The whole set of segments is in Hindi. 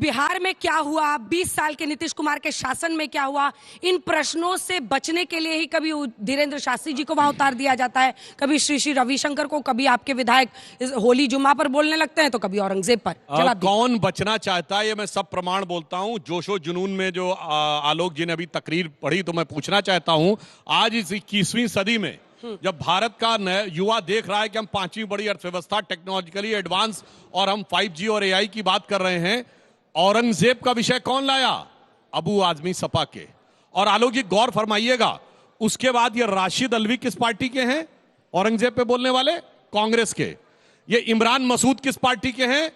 बिहार में क्या हुआ, 20 साल के नीतीश कुमार के शासन में क्या हुआ, इन प्रश्नों से बचने के लिए ही कभी धीरेन्द्र शास्त्री जी को वहां उतार दिया जाता है, कभी श्री श्री रविशंकर को, कभी आपके विधायक होली जुम्मा पर बोलने लगते हैं तो कभी औरंगजेब पर। कौन बचना चाहता है, ये मैं सब प्रमाण बोलता हूं। जोशो जुनून में जो आलोक जी ने अभी तकरीर पढ़ी, तो मैं पूछना चाहता हूं, आज इस 21वीं सदी में जब भारत का युवा देख रहा है कि हम 5वीं बड़ी अर्थव्यवस्था, टेक्नोलॉजिकली एडवांस, और हम 5G और AI की बात कर रहे हैं, औरंगजेब का विषय कौन लाया? अबू आजमी सपा के। और आलोक जी गौर फरमाइएगा, उसके बाद ये राशिद अल्वी किस पार्टी के हैं? औरंगजेब पे बोलने वाले कांग्रेस के। ये इमरान मसूद किस पार्टी के हैं?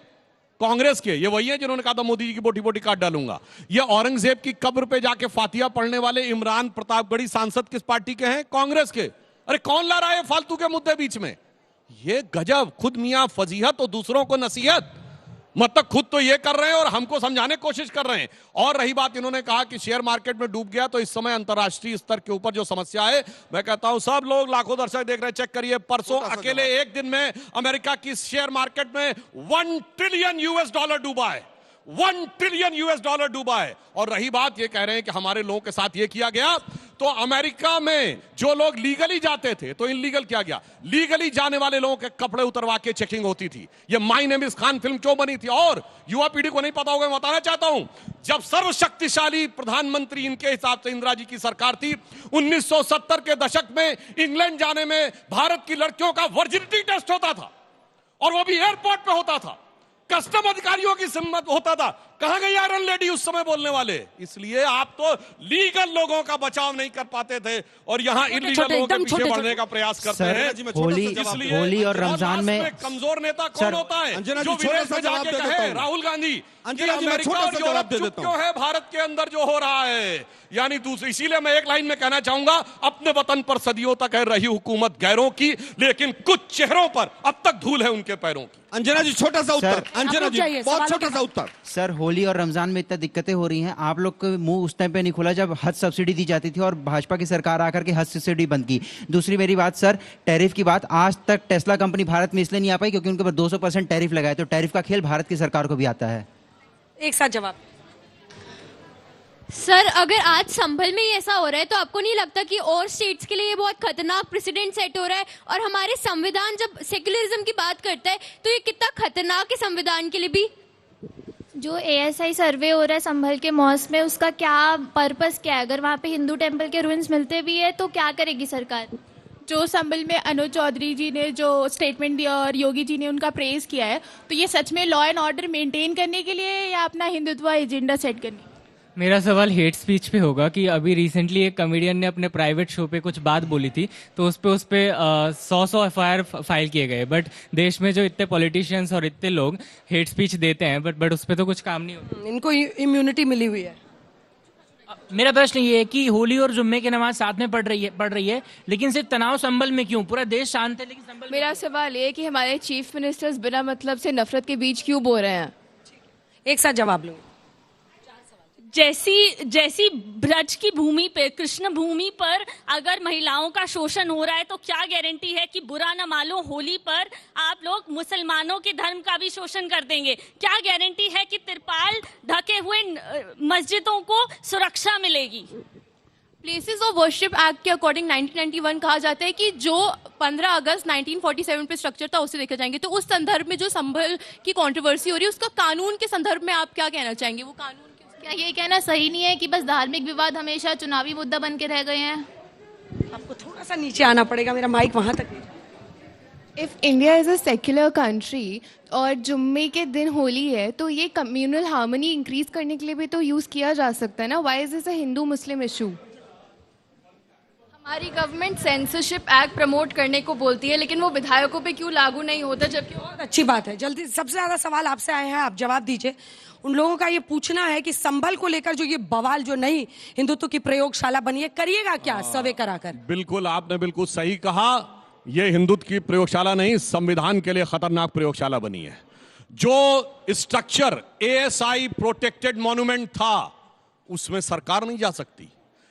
कांग्रेस के। ये वही है जिन्होंने कहा था मोदी जी की बोटी बोटी काट डालूंगा। ये औरंगजेब की कब्र पे जाके फातिया पढ़ने वाले इमरान प्रतापगढ़ी सांसद किस पार्टी के हैं? कांग्रेस के। अरे कौन ला रहा है फालतू के मुद्दे बीच में? ये गजब, खुद मियां फजीहत और दूसरों को नसीहत। मतलब खुद तो ये कर रहे हैं और हमको समझाने की कोशिश कर रहे हैं। और रही बात, इन्होंने कहा कि शेयर मार्केट में डूब गया, तो इस समय अंतरराष्ट्रीय स्तर के ऊपर जो समस्या है, मैं कहता हूं सब लोग, लाखों दर्शक देख रहे हैं, चेक करिए, परसों अकेले एक दिन में अमेरिका की शेयर मार्केट में $1 ट्रिलियन डूबा है। $1 ट्रिलियन डूबा है। और रही बात, ये कह रहे हैं कि हमारे लोगों के साथ ये किया गया, तो अमेरिका में जो लोग लीगली जाते थे तो इनलीगल किया गया। लीगली जाने वाले लोगों के कपड़े उतरवा के चेकिंग होती थी। ये my name is Khan film क्यों बनी थी? और युवा पीढ़ी को नहीं पता होगा, मैं बताना चाहता हूं, जब सर्वशक्तिशाली प्रधानमंत्री इनके हिसाब से इंदिरा जी की सरकार थी, 1970 के दशक में इंग्लैंड जाने में भारत की लड़कियों का वर्जिनिटी टेस्ट होता था, और वो भी एयरपोर्ट पे होता था, कस्टम अधिकारियों की सम्मत होता था। कहां गई आयरन लेडी उस समय बोलने वाले? इसलिए आप तो लीगल लोगों का बचाव नहीं कर पाते थे और यहां इलीगल लोगों के पीछे बढ़ने का प्रयास करते हैं। होली और रमजान में कमजोर नेता कौन होता है? जो विदेश में जाके कहे, राहुल गांधी, अमेरिका और यूरोप चुप क्यों है भारत के अंदर जो हो रहा है? यानी दूसरी, इसीलिए मैं एक लाइन में कहना चाहूंगा, अपने वतन पर सदियों तक है रही हुकूमत गैरों की, लेकिन कुछ चेहरों पर अब तक धूल है उनके पैरों की। अंजना जी छोटा सा उत्तर, अंजना जी बहुत छोटा सा उत्तर। सर, होली और रमजान में इतना दिक्कतें हो रही हैं, आप लोग का मुंह उस टाइम पे नहीं खुला जब हज सब्सिडी दी जाती थी और भाजपा की सरकार आकर के हज सब्सिडी बंद की। दूसरी मेरी बात सर, टैरिफ की बात, आज तक टेस्ला कंपनी भारत में इसलिए नहीं आ पाई क्योंकि उनके ऊपर 200% टैरिफ लगाए, तो टैरिफ का खेल भारत की सरकार को भी आता है। एक साथ जवाब। सर, अगर आज संभल में ही ऐसा हो रहा है तो आपको नहीं लगता कि और स्टेट्स के लिए ये बहुत खतरनाक प्रेसिडेंट सेट हो रहा है? और हमारे संविधान जब सेक्युलरिज्म की बात करता है तो ये कितना खतरनाक है संविधान के लिए भी। जो ASI सर्वे हो रहा है संभल के मॉस में, उसका क्या पर्पस क्या है? अगर वहाँ पे हिंदू टेम्पल के रुइंस मिलते भी है तो क्या करेगी सरकार? जो संभल में अनुज चौधरी जी ने जो स्टेटमेंट दिया और योगी जी ने उनका प्रेज किया है, तो ये सच में लॉ एंड ऑर्डर मेंटेन करने के लिए या अपना हिंदुत्व एजेंडा सेट करने? मेरा सवाल हेट स्पीच पे होगा कि अभी रिसेंटली एक कॉमेडियन ने अपने प्राइवेट शो पे कुछ बात बोली थी, तो उस पे 100 FIR फाइल किए गए, बट देश में जो इतने पॉलिटिशियंस और इतने लोग हेट स्पीच देते हैं, बट उस पर तो कुछ काम नहीं होता। इनको इम्यूनिटी मिली हुई है। मेरा प्रश्न ये है कि होली और जुम्मे की नमाज साथ में पढ़ रही है, लेकिन सिर्फ तनाव संभल में क्यों? पूरा देश शांत है लेकिन संभल। मेरा सवाल ये है कि हमारे चीफ मिनिस्टर्स बिना मतलब से नफरत के बीच क्यों बो रहे हैं? एक साथ जवाब लो। जैसी ब्रज की भूमि पे, कृष्ण भूमि पर अगर महिलाओं का शोषण हो रहा है, तो क्या गारंटी है कि बुरा न मानो होली पर आप लोग मुसलमानों के धर्म का भी शोषण कर देंगे? क्या गारंटी है कि तिरपाल ढके हुए मस्जिदों को सुरक्षा मिलेगी? प्लेसेस ऑफ वर्शिप एक्ट के अकॉर्डिंग 1991 कहा जाता है कि जो 15 अगस्त 1947 पे स्ट्रक्चर था उसे देखे जाएंगे। तो उस संदर्भ में जो संभल की कंट्रोवर्सी हो रही है, उसका कानून के संदर्भ में आप क्या कहना चाहेंगे? वो कानून क्या ये कहना सही नहीं है कि बस धार्मिक विवाद हमेशा चुनावी मुद्दा बन के रह गए हैं? आपको थोड़ा सा नीचे आना पड़ेगा, मेरा माइक वहां तक। If India is a secular country और जुम्मे के दिन होली है, तो ये कम्युनल हार्मनी इंक्रीज करने के लिए भी तो यूज किया जा सकता है ना? Why is this a Hindu Muslim issue? हमारी गवर्नमेंट सेंसरशिप एक्ट प्रमोट करने को बोलती है, लेकिन वो विधायकों पे क्यों लागू नहीं होता? जबकि बहुत अच्छी बात है। जल्दी, सबसे ज्यादा सवाल आपसे आए हैं, आप जवाब दीजिए। उन लोगों का ये पूछना है कि संभल को लेकर जो ये बवाल, जो नई हिंदुत्व की प्रयोगशाला बनी है, करिएगा क्या सर्वे कराकर? बिल्कुल, आपने बिल्कुल सही कहा। ये हिंदुत्व की प्रयोगशाला नहीं, संविधान के लिए खतरनाक प्रयोगशाला बनी है। जो स्ट्रक्चर ASI प्रोटेक्टेड मॉन्यूमेंट था, उसमें सरकार नहीं जा सकती।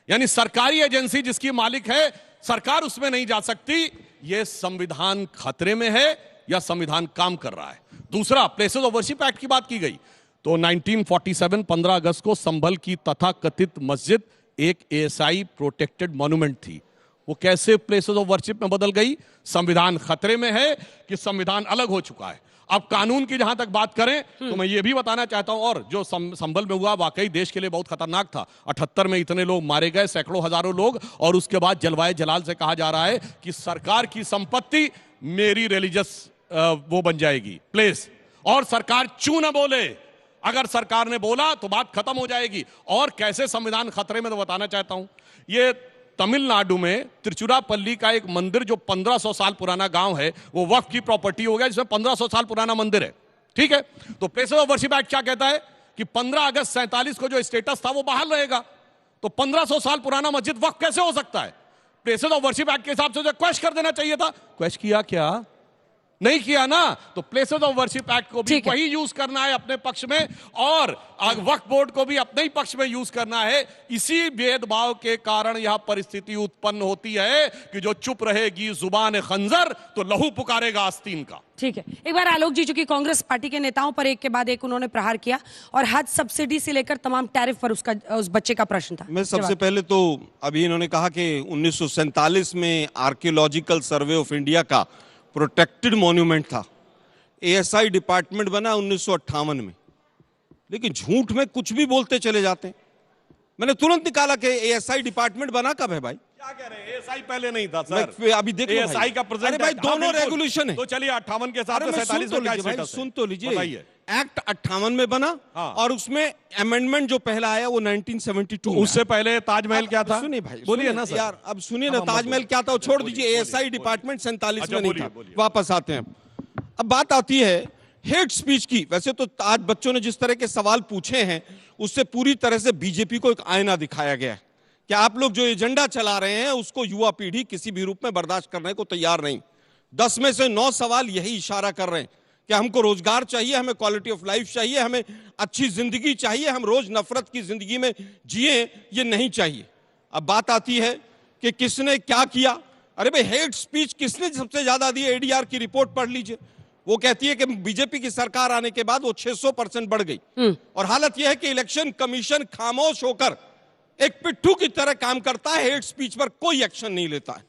यानी सरकारी एजेंसी जिसकी मालिक है, सरकार उसमें नहीं जा सकती। यह संविधान खतरे में है या संविधान काम कर रहा है? दूसरा, प्लेसेस ऑफ वर्शिप एक्ट की बात की गई, तो 1947 15 अगस्त को संभल की तथाकथित मस्जिद एक एएसआई प्रोटेक्टेड मॉन्यूमेंट थी। वो कैसे प्लेसेस ऑफ वर्शिप में बदल गई? संविधान खतरे में है कि संविधान अलग हो चुका है। अब कानून की जहां तक बात करें तो मैं ये भी बताना चाहता हूं, और जो संभल में हुआ वाकई देश के लिए बहुत खतरनाक था। 78 में इतने लोग मारे गए, सैकड़ों हजारों लोग, और उसके बाद जलवाए जलाल से कहा जा रहा है कि सरकार की संपत्ति मेरी रिलीजियस वो बन जाएगी प्लेस, और सरकार चू न बोले। अगर सरकार ने बोला तो बात खत्म हो जाएगी। और कैसे संविधान खतरे में, तो बताना चाहता हूं। ये तमिलनाडु में तिरुचिरापल्ली का एक मंदिर जो 1500 साल पुराना गांव है, वो वक्फ की प्रॉपर्टी हो गया, जिसमें 1500 साल पुराना मंदिर है। ठीक है, तो प्लेसेस ऑफ वर्शिप एक्ट क्या कहता है कि 15 अगस्त 47 को जो स्टेटस था वो बहाल रहेगा। तो 1500 साल पुराना मस्जिद वक्फ कैसे हो सकता है? प्लेसेस ऑफ वर्शिप एक्ट के हिसाब से क्वेश्चन कर देना चाहिए था। क्वेश्चन किया क्या? नहीं किया ना। तो प्लेसेस ऑफ वर्शिप एक्ट को भी वही यूज करना है अपने पक्ष में, और वक्फ बोर्ड को भी अपने ही पक्ष में यूज करना है। इसी भेदभाव के कारण यह परिस्थिति उत्पन्न होती है कि जो चुप रहेगी जुबान खंजर तो लहू पुकारेगा आस्तीन का। ठीक है, एक बार आलोक जी, चूंकि कांग्रेस पार्टी के नेताओं पर एक के बाद एक उन्होंने प्रहार किया, और हज सब्सिडी से लेकर तमाम टैरिफ पर उस बच्चे का प्रश्न था। मैं सबसे पहले तो अभी इन्होंने कहा कि 1947 में आर्कियोलॉजिकल सर्वे ऑफ इंडिया का प्रोटेक्टेड मॉन्यूमेंट था। एएसआई डिपार्टमेंट बना 1958 में, लेकिन झूठ में कुछ भी बोलते चले जाते हैं। मैंने तुरंत निकाला कि एएसआई डिपार्टमेंट बना कब है भाई? क्या कह रहे हैं? एएसआई पहले नहीं था सर, अभी देखो एएसआई का प्रेजेंट। अरे भाई दोनों रेगुलेशन है। तो चलिए 58 के साथ 47 में क्या स्टेटस है? सुन तो लीजिए, एक्ट 58 में बना, और उसमें अमेंडमेंट जो पहला आया वो 1972। उससे पहले ताजमहल क्या था? सुनिए भाई, बोलिए ना सर। यार अब सुनिए ना, ताजमहल क्या था वो छोड़ दीजिए। एएसआई डिपार्टमेंट 47 में नहीं था। वापस आते हैं। अब बात आती है हेट स्पीच की। वैसे तो आज बच्चों ने जिस तरह के सवाल पूछे हैं उससे पूरी तरह से बीजेपी को एक आईना दिखाया गया है कि आप लोग जो एजेंडा चला रहे हैं उसको युवा पीढ़ी किसी भी रूप में बर्दाश्त करने को तैयार नहीं। 10 में से 9 सवाल यही इशारा कर रहे हैं कि हमको रोजगार चाहिए, हमें क्वालिटी ऑफ लाइफ चाहिए, हमें अच्छी जिंदगी चाहिए, हम रोज नफरत की जिंदगी में जिए, ये नहीं चाहिए। अब बात आती है कि किसने क्या किया। अरे भाई हेट स्पीच किसने सबसे ज्यादा दी? एडीआर की रिपोर्ट पढ़ लीजिए। वो कहती है कि बीजेपी की सरकार आने के बाद वो 600% बढ़ गई। और हालत यह है कि इलेक्शन कमीशन खामोश होकर एक पिट्ठू की तरह काम करता है, हेट स्पीच पर कोई एक्शन नहीं लेता है।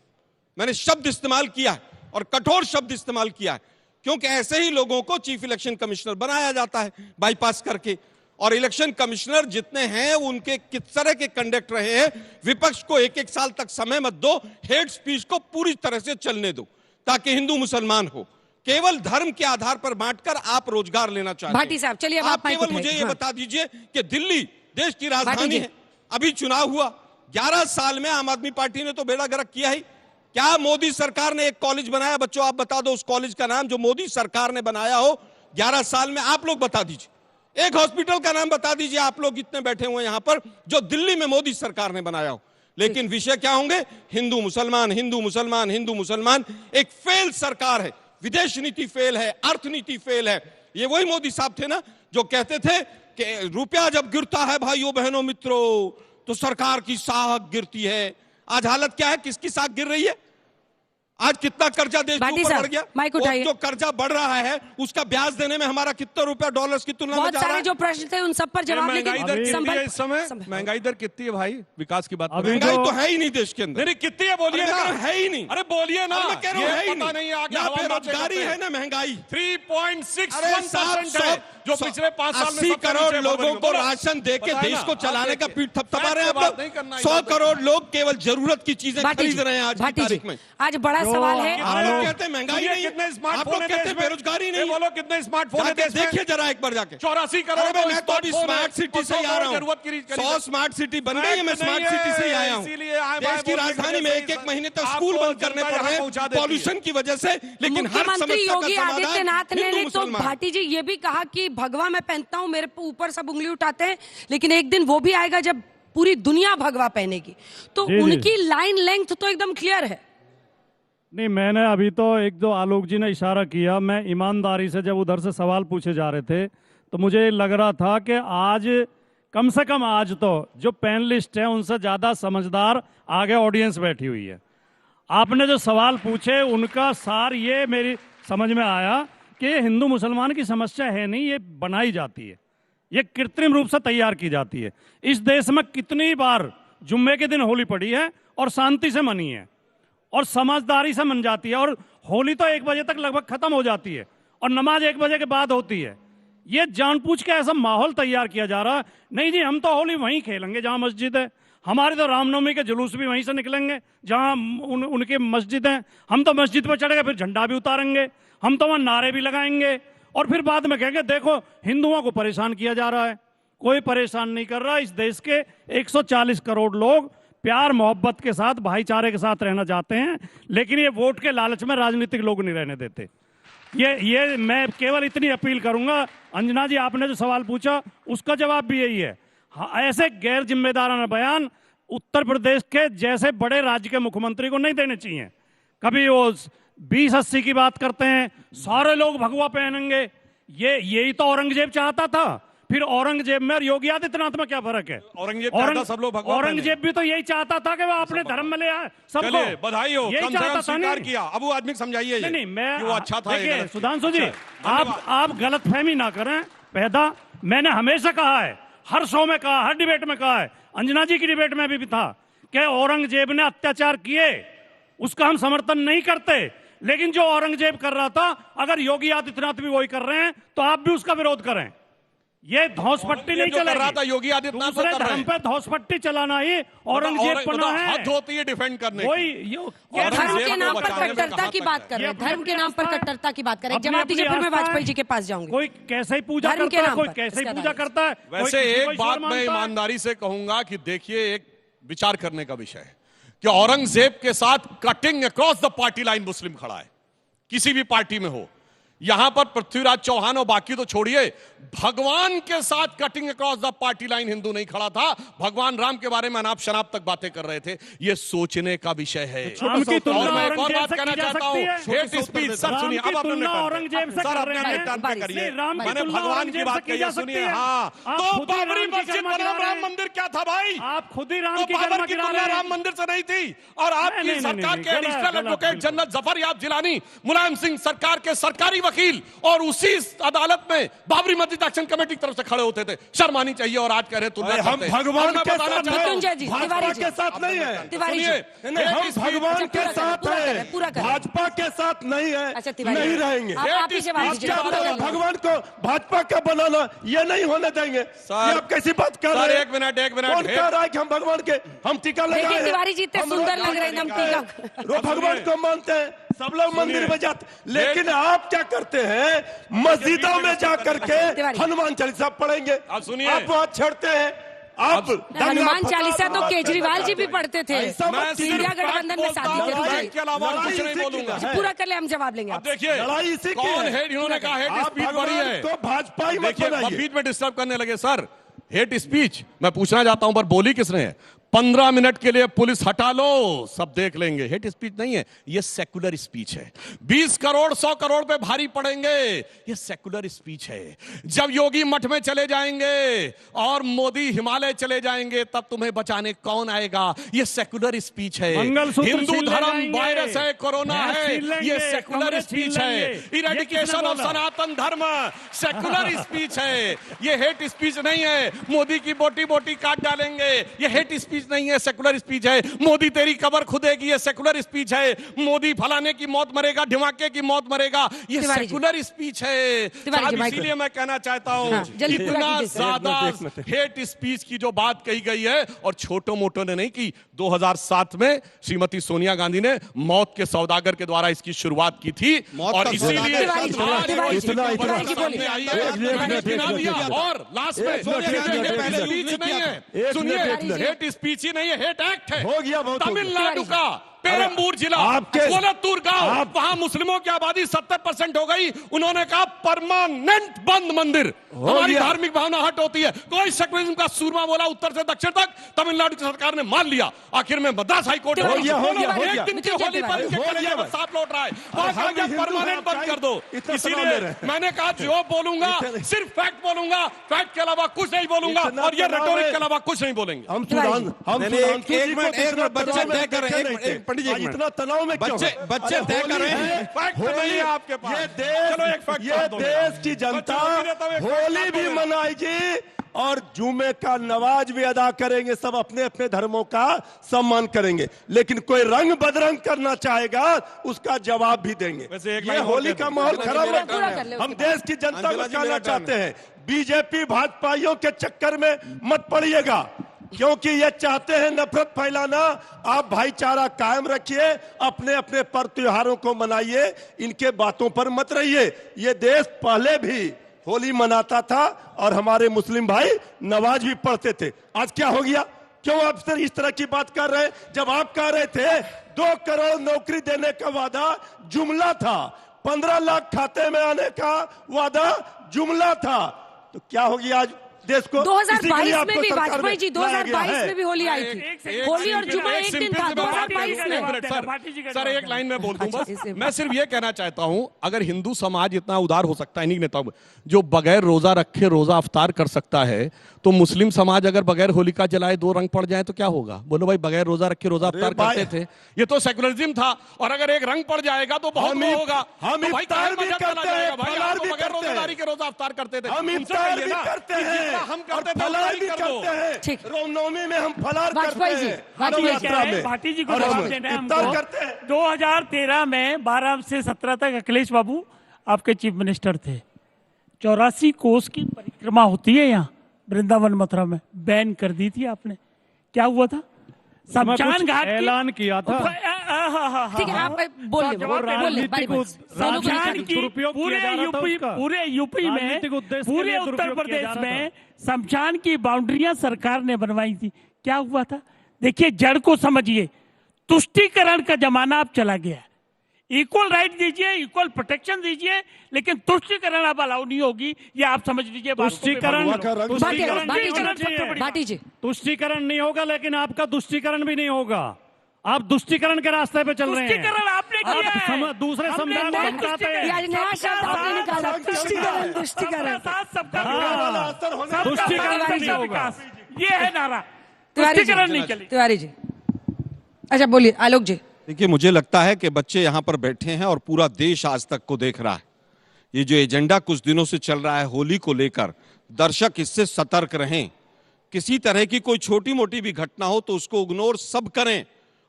मैंने शब्द इस्तेमाल किया है और कठोर शब्द इस्तेमाल किया है, क्योंकि ऐसे ही लोगों को चीफ इलेक्शन कमिश्नर बनाया जाता है बाईपास करके। और इलेक्शन कमिश्नर जितने हैं उनके किस तरह के कंडक्ट रहे हैं। विपक्ष को 1-1 साल तक समय मत दो, हेट स्पीच को पूरी तरह से चलने दो, ताकि हिंदू मुसलमान हो। केवल धर्म के आधार पर बांटकर आप रोजगार लेना चाहते हैं। भाटी साहब चलिए, आप केवल मुझे ये बता दीजिए कि दिल्ली देश की राजधानी है, अभी चुनाव हुआ, 11 साल में आम आदमी पार्टी ने तो बेड़ा गर्क किया ही। क्या मोदी सरकार ने एक कॉलेज बनाया? बच्चों आप बता दो उस कॉलेज का नाम जो मोदी सरकार ने बनाया हो 11 साल में। आप लोग बता दीजिए। एक हॉस्पिटल का नाम बता दीजिए, आप लोग इतने बैठे हुए यहां पर, जो दिल्ली में मोदी सरकार ने बनाया हो। लेकिन विषय क्या होंगे? हिंदू मुसलमान, हिंदू मुसलमान, हिंदू मुसलमान। एक फेल सरकार है, विदेश नीति फेल है, अर्थनीति फेल है। ये वही मोदी साहब थे ना जो कहते थे कि रुपया जब गिरता है भाइयों बहनों मित्रों तो सरकार की साख गिरती है। आज हालत क्या है? किसकी साख गिर रही है? आज कितना कर्जा देश के ऊपर बढ़ गया? जो कर्जा बढ़ रहा है उसका ब्याज देने में हमारा कितना रुपया डॉलर्स की तुलना में जा रहा है? जो प्रश्न थे उन सब पर जवाब। महंगाई दर कितनी है इस समय? महंगाई दर कितनी है भाई? विकास की बात। महंगाई तो है ही नहीं देश के अंदर। नहीं कितनी है बोलिए ना। है ही नहीं। अरे बोलिए ना। मैं कह रहा हूं है ही नहीं। बेरोजगारी है ना, महंगाई 3.61% है, जो पिछले 5 साल में 80 करोड़ लोगों को राशन देके देश को चलाने का पीठ थपथपा रहे हैं आप लोग। 100 करोड़ लोग केवल जरूरत की चीजें खरीद रहे हैं आज की तारीख में। आज बड़ा सवाल है। आप लोग कहते हैं महंगाई नहीं, कितने आप लोग कहते हैं बेरोजगारी नहीं। बोलो कितने स्मार्टफोन है देश में? देखिए जरा एक बार जाके। 84 करोड़। मैं तो अभी स्मार्ट सिटी से ही आ रहा हूँ। 100 स्मार्ट सिटी बन गई है, मैं स्मार्ट सिटी से ही आया हूँ। देश की राजधानी में 1-1 महीने तक स्कूल बंद करने पड़ रहे हैं पॉल्यूशन की वजह से। लेकिन हर मुख्यमंत्री योगी समस्या का आदित्यनाथ ने समाधान तो भाटी जी ये भी कहा कि भगवा मैं पहनता हूँ, मेरे ऊपर सब उंगली उठाते हैं, लेकिन एक दिन वो भी आएगा जब पूरी दुनिया भगवा पहनेगी। तो उनकी लाइन लेंथ तो एकदम क्लियर है। नहीं, मैंने अभी तो एक दो आलोक जी ने इशारा किया, मैं ईमानदारी से जब उधर से सवाल पूछे जा रहे थे तो मुझे लग रहा था कि आज कम से कम आज तो जो पैनलिस्ट हैं उनसे ज़्यादा समझदार आगे ऑडियंस बैठी हुई है। आपने जो सवाल पूछे उनका सार ये मेरी समझ में आया कि हिंदू मुसलमान की समस्या है नहीं, ये बनाई जाती है। ये कृत्रिम रूप से तैयार की जाती है। इस देश में कितनी बार जुम्मे के दिन होली पड़ी है और शांति से मनी है और समझदारी से मन जाती है, और होली तो 1 बजे तक लगभग खत्म हो जाती है और नमाज 1 बजे के बाद होती है। ये जानबूझ के ऐसा माहौल तैयार किया जा रहा है। नहीं जी, हम तो होली वहीं खेलेंगे जहां मस्जिद है, हमारे तो रामनवमी के जुलूस भी वहीं से निकलेंगे जहां उनके मस्जिद हैं। हम तो मस्जिद पर चढ़ेंगे, फिर झंडा भी उतारेंगे, हम तो वहां नारे भी लगाएंगे और फिर बाद में कहेंगे देखो हिंदुओं को परेशान किया जा रहा है। कोई परेशान नहीं कर रहा। इस देश के 140 करोड़ लोग प्यार मोहब्बत के साथ, भाईचारे के साथ रहना चाहते हैं, लेकिन ये वोट के लालच में राजनीतिक लोग नहीं रहने देते। ये मैं केवल इतनी अपील करूंगा। अंजना जी, आपने जो सवाल पूछा उसका जवाब भी यही है। ऐसे गैर जिम्मेदाराना बयान उत्तर प्रदेश के जैसे बड़े राज्य के मुख्यमंत्री को नहीं देने चाहिए। कभी वो 20-80 की बात करते हैं, सारे लोग भगवा पहनेंगे। यही तो औरंगजेब चाहता था। फिर औरंगजेब में और योगी आदित्यनाथ में क्या फर्क है? औरंगजेब भी तो यही चाहता था कि वो अपने धर्म में ले आए सबको। बधाई हो, यही चाहता था। स्वीकार किया। अब वो आदमी समझाइए नहीं, मैं वो अच्छा था। देखिए सुधांशु जी, आप गलतफहमी ना करें पैदा। मैंने हमेशा कहा है, हर शो में कहा, हर डिबेट में कहा है, अंजना जी की डिबेट में भी था कि औरंगजेब ने अत्याचार किए, उसका हम समर्थन नहीं करते, लेकिन जो औरंगजेब कर रहा था अगर योगी आदित्यनाथ भी वही कर रहे हैं तो आप भी उसका विरोध करें। ये धौंसपट्टी नहीं चल रहा था। योगी आदित्यनाथ दूसरे धर्म पे धौंसपट्टी चलाना ही औरंगजेब पना है। हद होती है डिफेंड करने की। धर्म के नाम पर कट्टरता की बात कर रहे हैं, धर्म के नाम पर कट्टरता की बात कर रहे हैं। जवाब दीजिए, फिर मैं वाजपेयी जी के पास जाऊंगी। कोई कैसे ही पूजा करता है, कोई कैसे ही पूजा करता है। वैसे एक बात मैं ईमानदारी से कहूंगा कि देखिए, एक विचार करने का विषय है कि औरंगजेब के साथ cutting across the party line मुस्लिम खड़ा है, किसी भी पार्टी में हो। यहां पर पृथ्वीराज चौहान और बाकी तो छोड़िए, भगवान के साथ cutting across the party line Hindu नहीं खड़ा था। भगवान राम के बारे में अनाप शनाप तक बातें कर रहे थे। ये सोचने का विषय है। और मैं एक और बात कहना चाहता हूं, हेट स्पीच। सर सुनिए, अब अपने सर अपने टर्न पे करिए। मैंने भगवान की बात कही है, सुनिए। हाँ, तो बाबरी मस्जिद बनाम राम मंदिर क्या था भाई? आप खुद ही राम की तुलना राम मंदिर से नहीं थी। और आपकी सरकार के additional advocate general Zafaryab Jilani, Mulayam Singh सरकार के सरकारी वकील, और उसी अदालत में बाबरी मस्जिद एक्शन कमेटी की तरफ से खड़े होते थे। शर्म आनी चाहिए। और आज कह रहे तुलना हम भगवान के साथ भाजपा के साथ नहीं है। हम भगवान के साथ है, भाजपा के साथ नहीं है, नहीं रहेंगे। भगवान को भाजपा का बनाना ये नहीं होने देंगे। आप कैसी बात कर रहे हैं? एक मिनट कौन कह रहा है कि हम भगवान के हम टीका लगाए? तिवारी जी इतने सुंदर लग रहे हैं, भगवान को मानते हैं, सब लोग मंदिर में जाते, लेकिन आप क्या करते हैं? मस्जिदों में जाकर के हनुमान चालीसा पढ़ेंगे। आप वहां छेड़ते हैं। आप हनुमान चालीसा तो केजरीवाल जी भी पढ़ते थे। इंडिया गठबंधन में साथी थे। के अलावा कुछ नहीं बोलूंगा। पूरा कर ले, हम जवाब लेंगे। देखिए, लड़ाई इसी की कौन है। है इन्होंने कहा हेट स्पीच बड़ी है तो भाजपा ही मत बनाइए। बीच में डिस्टर्ब करने लगे। सर, हेट स्पीच मैं पूछना चाहता हूं, पर बोली किसने है? 15 मिनट के लिए पुलिस हटा लो, सब देख लेंगे। हेट स्पीच नहीं है, ये सेकुलर स्पीच है। 20 करोड़ 100 करोड़ पे भारी पड़ेंगे, ये सेकुलर स्पीच है। जब योगी मठ में चले जाएंगे और मोदी हिमालय चले जाएंगे, तब तुम्हें बचाने कौन आएगा? ये सेकुलर स्पीच है। हिंदू धर्म वायरस है, कोरोना है, ये सेकुलर स्पीच है। इरेडिकेशन ऑफ सनातन धर्म सेकुलर स्पीच है, ये हेट स्पीच नहीं है। मोदी की बोटी बोटी काट डालेंगे, ये हेट स्पीच नहीं है, सेकुलर स्पीच है। मोदी तेरी कब्र खुदेगी, ये सेकुलर स्पीच है। मोदी फलाने की मौत मरेगा, ढिमाके की मौत मरेगा, ये सेकुलर स्पीच है। इसीलिए मैं कहना चाहता हूं, इतना ज्यादा हेट स्पीच की जो बात कही गई है, और छोटो मोटो ने नहीं की। 2007 में श्रीमती सोनिया गांधी ने मौत के सौदागर के द्वारा इसकी शुरुआत की थी, और इसीलिए और लास्ट में स्पीच नहीं है, सुनिए, हेट स्पीच ही नहीं है, हेट एक्ट है। हो गया बहुत। तमिलनाडु का पेरम्बूर जिला, कोलत्तूर गांव, वहां मुस्लिमों की आबादी 70% हो गई। उन्होंने कहा परमानेंट बंद मंदिर, हमारी धार्मिक भावना हट होती है। कोई सेकुलरिज्म का सूरमा बोला उत्तर से दक्षिण तक, तमिलनाडु की सरकार ने मान लिया। आखिर में मद्रास हाई कोर्ट एक दिन की होली पर साफ लौट रहा है, परमानेंट बंद कर दो। इसीलिए मैंने कहा जो बोलूंगा सिर्फ फैक्ट बोलूंगा, फैक्ट के अलावा कुछ नहीं बोलूंगा, और ये रेटोरिक के अलावा कुछ नहीं बोलेंगे। हम पंडित जी, इतना तनाव में क्यों? बच्चे तय कर रहे हैं। होली आपके पास ये देश की जनता होली भी मनाएगी और जुमे का नमाज भी अदा करेंगे, सब अपने अपने धर्मों का सम्मान करेंगे, लेकिन कोई रंग बदरंग करना चाहेगा उसका जवाब भी देंगे। ये होली का माहौल खराब रखा है। हम देश की जनता को कहना चाहते हैं, बीजेपी भाजपाइयों के चक्कर में मत पड़िएगा, क्योंकि ये चाहते हैं नफरत फैलाना। आप भाईचारा कायम रखिए, अपने अपने पर्व त्योहारों को मनाइए, इनके बातों पर मत रहिए। ये देश पहले भी होली मनाता था और हमारे मुस्लिम भाई नमाज भी पढ़ते थे। आज क्या हो गया? क्यों आप सर इस तरह की बात कर रहे हैं? जब आप कह रहे थे 2 करोड़ नौकरी देने का वादा जुमला था, 15 लाख खाते में आने का वादा जुमला था, तो क्या हो गया आज देश को? 2022 में भी वाजपेयी जी 2022 में भी होली आई थी। होली और जुमा एक दिन था 2022 में। सर एक लाइन में बोल दूं बस। मैं सिर्फ ये कहना चाहता हूं, अगर हिंदू समाज इतना उदार हो सकता है, इन्हीं नेताओं जो बगैर रोजा रखे रोजा अफ्तार कर सकता है, तो मुस्लिम समाज अगर बगैर होलिका जलाए 2 रंग पड़ जाए तो क्या होगा? बोलो भाई, बगैर रोजा रखे रोजा अफ्तार करते थे, ये तो सेकुलरिज्म था। और अगर एक रंग पड़ जाएगा तो बहुत वो होगा। हम इफ्तार भी करते हैं, फलार भी बगैर रोजादारी के रोजा अफ्तार करते थे। हम इफ्तार भी करते हैं, हम करते थे, फलार भी करते हैं। रामनवमी में हम फलार करते हैं, नवरात्रा में भाटी जी को और हम जवाब देना है इफ्तार हमको। करते हैं। 2013 में 12 से 17 तक अखिलेश बाबू आपके चीफ मिनिस्टर थे। 84 कोस की परिक्रमा होती है यहाँ वृंदावन मथुरा में, बैन कर दी थी आपने। क्या हुआ था? शमशान घाट ऐलान किया था। ठीक है, आप बोलिए। शमशान की पूरे यूपी में, पूरे उत्तर प्रदेश में शमशान की बाउंड्रियां सरकार ने बनवाई थी। क्या हुआ था? देखिए, जड़ को समझिए। तुष्टीकरण का जमाना अब चला गया है। इक्वल राइट दीजिए, इक्वल प्रोटेक्शन दीजिए, लेकिन तुष्टीकरण अब अलाउ नहीं होगी। ये आप समझ लीजिए। तुष्टीकरण तुष्टीकरण नहीं होगा, लेकिन आपका तुष्टीकरण भी नहीं होगा। आप दुष्टीकरण के रास्ते पे चल रहे हैं। तुष्टीकरण आपने किया है। दूसरे समुदाय को धमकाते हैं। तुष्टीकरण नहीं होगा। ये है नारा, तुष्टीकरण नहीं चलेगा। तिवारी जी, अच्छा बोलिए। आलोक जी, देखिए, मुझे लगता है कि बच्चे यहाँ पर बैठे हैं और पूरा देश आज तक को देख रहा है। ये जो एजेंडा कुछ दिनों से चल रहा है होली को लेकर, दर्शक इससे सतर्क रहें। किसी तरह की कोई छोटी मोटी भी घटना हो तो उसको इग्नोर सब करें,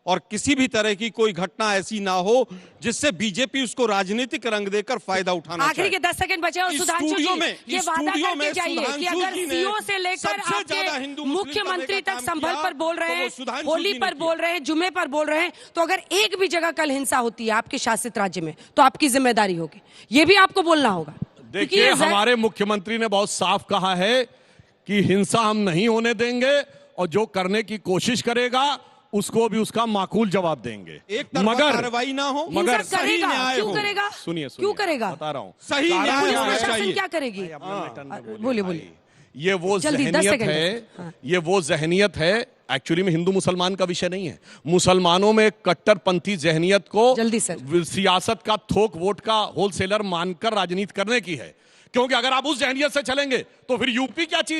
और किसी भी तरह की कोई घटना ऐसी ना हो जिससे बीजेपी उसको राजनीतिक रंग देकर फायदा उठाना चाहे। आखिरी के 10 सेकंड बचे और सुधांशु जी, ये वादा करके जाइए कि अगर सीओ से लेकर आपके मुख्यमंत्री तक संभल पर बोल रहे हैं, होली पर बोल रहे हैं, जुमे पर बोल रहे हैं, तो अगर एक भी जगह कल हिंसा होती है आपके शासित राज्य में तो आपकी जिम्मेदारी होगी। ये भी आपको बोलना होगा। देखिए, हमारे मुख्यमंत्री ने बहुत साफ कहा है कि हिंसा हम नहीं होने देंगे, और जो करने की कोशिश करेगा उसको भी उसका माकूल जवाब देंगे। मगर कार्रवाई ना हो, मगर सही न्याय हो। सुनिए, क्यों करेगा? बता रहा हूँ, सही न्याय होना चाहिए। क्या करेगी? बोलिए बोलिए। ये वो जहनियत है, ये वो जहनियत है। एक्चुअली में हिंदू मुसलमान का विषय नहीं है। मुसलमानों में कट्टरपंथी जहनियत को जल्दी से सियासत का थोक वोट का होलसेलर मानकर राजनीति करने की है। क्योंकि अगर आप उस जहनियत से चलेंगे तो फिर यूपी क्या चीज